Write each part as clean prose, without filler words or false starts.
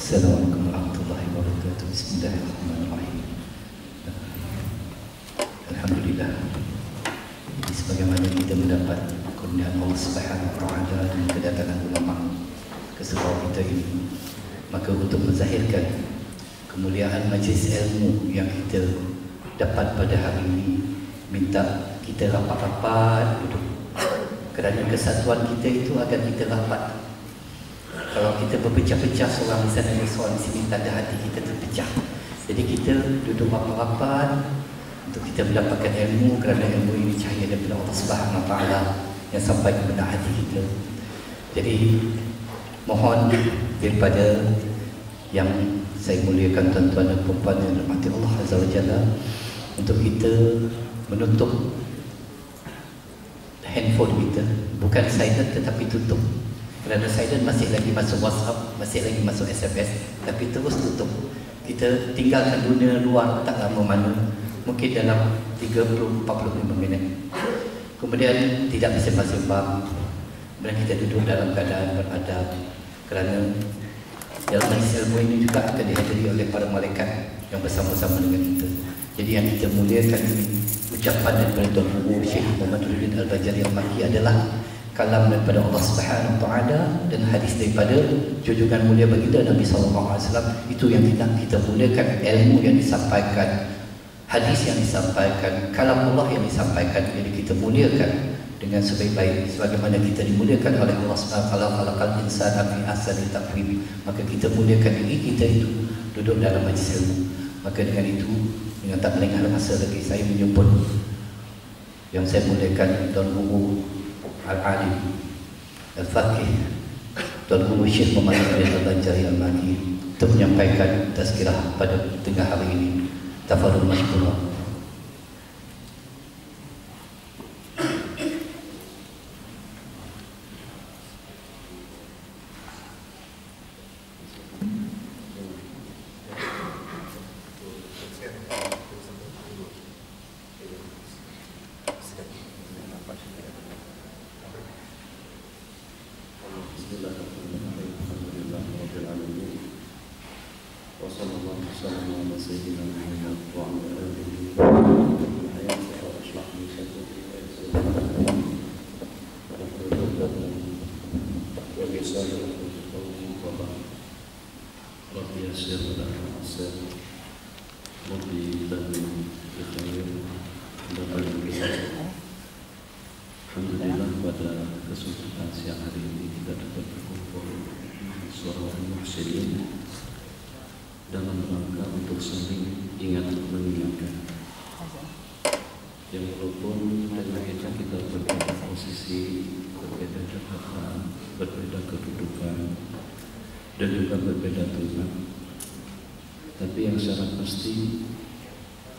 Assalamualaikum warahmatullahi wabarakatuh. Bismillahirrahmanirrahim. Alhamdulillah. Jadi sebagaimana kita mendapat kurniaan Allah Subhanahu wa taala dan kedatangan ulama ke surau kita ini, maka untuk menzahirkan kemuliaan majlis ilmu yang kita dapat pada hari ini, minta kita rapat-rapat duduk. Kerana kesatuan kita itu agar kita rapat. Kalau kita berpecah-pecah, seorang di sana, seorang di sini, tanda hati kita terpecah. Jadi kita duduk rapat-rapat untuk kita mendapatkan ilmu, kerana ilmu ini cahaya daripada Allah Subhanahu wa taala yang sampai ke benak hati kita. Jadi mohon daripada yang saya muliakan tuan-tuan dan puan-puan yang dirahmati Allah Azza wa Jalla, untuk kita menutup handphone kita, bukan silent tetapi tutup. Kerana silent masih lagi masuk WhatsApp, masih lagi masuk SMS, tapi terus tutup. Kita tinggalkan dunia luar tak lama mana, mungkin dalam 30-45 minit. Kemudian tidak bersembang-sembang, kemudian kita duduk dalam keadaan beradab. Kerana dalam majlis ilmu ini juga akan dihadiri oleh para malaikat yang bersama-sama dengan kita. Jadi yang kita muliakan ini, ucapan daripada Tuan Guru Syekh Muhammad Nurdin Al-Bajali Al-Makki adalah kalam daripada Allah Subhanahu wa taala dan hadis daripada junjungan mulia baginda Nabi sallallahu alaihi wasallam. Itu yang kita muliakan, ilmu yang disampaikan, hadis yang disampaikan, kalam Allah yang disampaikan. Jadi kita muliakan dengan sebaik-baik sebagaimana kita dimuliakan oleh Allah Subhanahu wa taala, khalaqal insana fi ahsani taqwim. Maka kita muliakan diri kita itu duduk dalam majlis ilmu. Maka dengan itu, dengan tak melengah masa lagi, saya menyebut yang saya muliakan Tuan Guru Al-Alim Al-Faqih Tuan Guru Syekh Muhammad Nurdin Al-Bajali Al-Makki untuk menyampaikan tazkirah pada tengah hari ini. Tafadhol mashkura. Alhamdulillah, pada kesempatan siang hari ini kita dapat berkumpul suara muhsinin dalam rangka untuk saling ingat mengingatkan. Yang walaupun dengan kita berbeda posisi, berbeda jabatan, berbeda kedudukan, dan juga berbeda tujuan, tapi yang secara pasti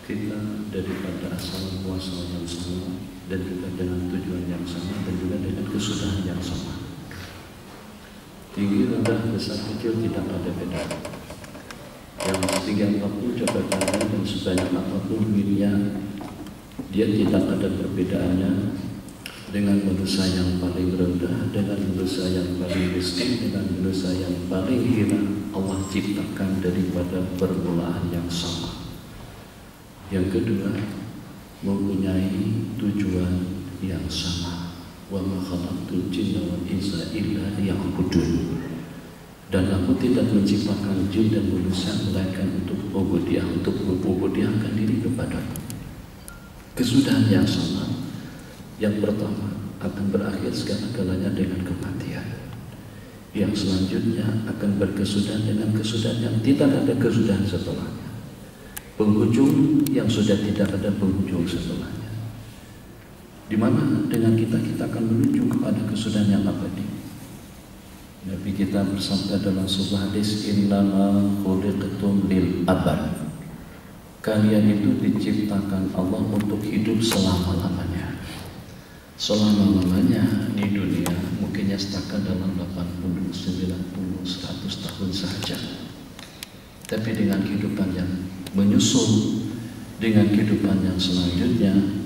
kita daripada asal muasal yang sama, dan juga dengan tujuan yang sama, dan juga dengan kesudahan yang sama. Tinggi, rendah, besar, kecil tidak ada beda. Yang tinggi apapun jabatannya dan sebanyak apapun dunia, dia tidak ada perbedaannya dengan manusia yang paling rendah, dengan manusia yang paling miskin, dengan manusia yang paling hina. Allah ciptakan daripada permulaan yang sama. Yang kedua, mempunyai tujuan yang sama. Wa ma khalaqtul jinna wal insa illa liya'budun. Dan aku tidak menciptakan jin dan manusia melainkan untuk ubudiyah, untuk mengubudiyahkan diri kepadaku. Kesudahan yang sama. Yang pertama akan berakhir segala-galanya dengan kematian. Yang selanjutnya akan berkesudahan dengan kesudahan yang tidak ada kesudahan setelahnya. Penghujung yang sudah tidak ada penghujung setelahnya. Di mana dengan kita akan menuju kepada kesudahan yang abadi. Nabi kita bersabda dalam sebuah hadis, innama khuliqtum lil abad. Kalian itu diciptakan Allah untuk hidup selama-lamanya. Selama-lamanya di dunia mungkinnya setakat dalam 80, 90, 100 tahun saja. Tapi dengan kehidupan yang menyusul, dengan kehidupan yang selanjutnya,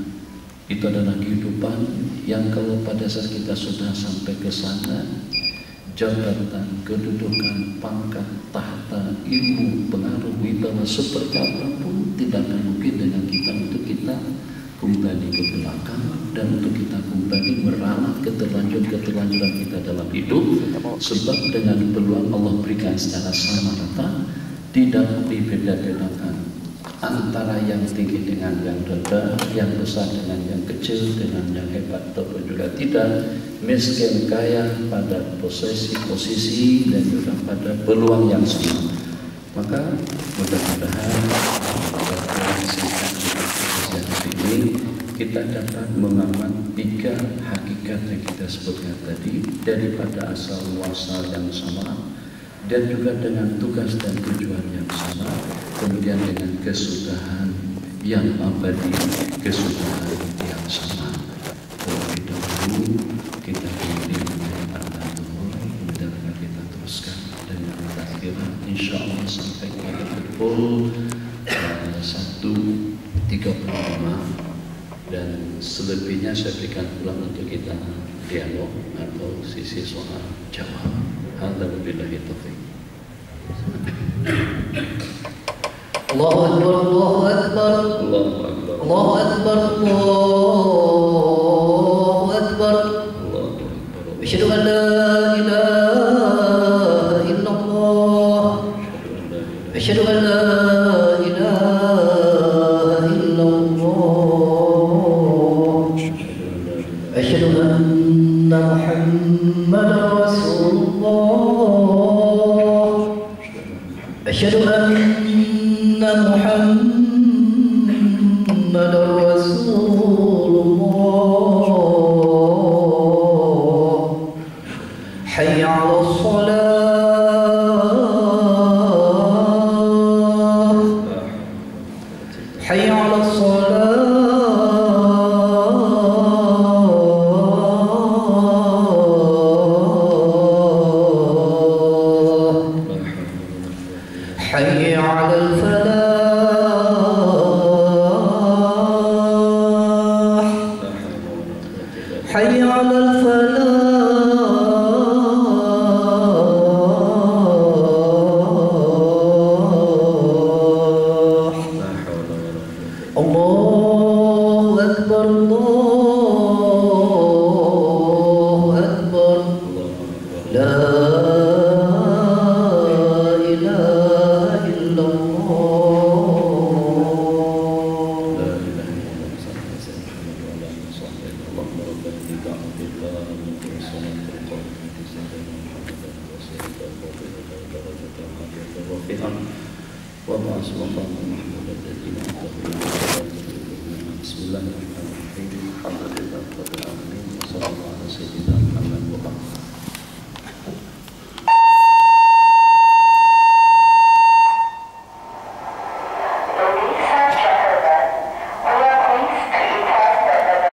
itu adalah kehidupan yang kalau pada saat kita sudah sampai ke sana, jabatan, kedudukan, pangkat, tahta, ilmu, pengaruh, wibawa seperti apapun tidak akan mungkin dengan kita untuk kita kembali ke belakang dan untuk kita kembali meralat keterlanjuran kita dalam hidup, sebab dengan peluang Allah berikan secara sama rata, tidak dibeda-bedakan antara yang tinggi dengan yang rendah, yang besar dengan yang kecil, dengan yang hebat ataupun juga tidak, miskin kaya pada posisi dan juga pada peluang yang sama. Maka mudah-mudahan ini kita dapat mengamat 3 hakikat yang kita sebutkan tadi, daripada asal muasal yang sama dan juga dengan tugas dan tujuan yang sama, kemudian dengan kesudahan yang abadi, kesudahan yang sama. Terlebih dahulu kita kembali menjadi anak Tuhan, kemudian kita teruskan dengan takbiran insyaallah sampai pada pukul 1.35, dan selebihnya saya berikan pulang untuk kita dialog atau sisi soal jawab. Alhamdulillah taufiq. Allahu Akbar, Allahu Akbar, Allahu Akbar, Allahu Akbar, Allahu Akbar. Asyhadu an la ilaha illallah, asyhadu an la ilaha illallah, asyhadu anna Muhammadar Rasulullah, asyhadu anna Muhammadar Rasulullah. Hayya 'alas shalah, hayya 'alas shalah. حي على الفلاح، حي على الفلاح. الله أكبر، الله أكبر، لا Bismillahirrahmanirrahim. Alhamdulillah.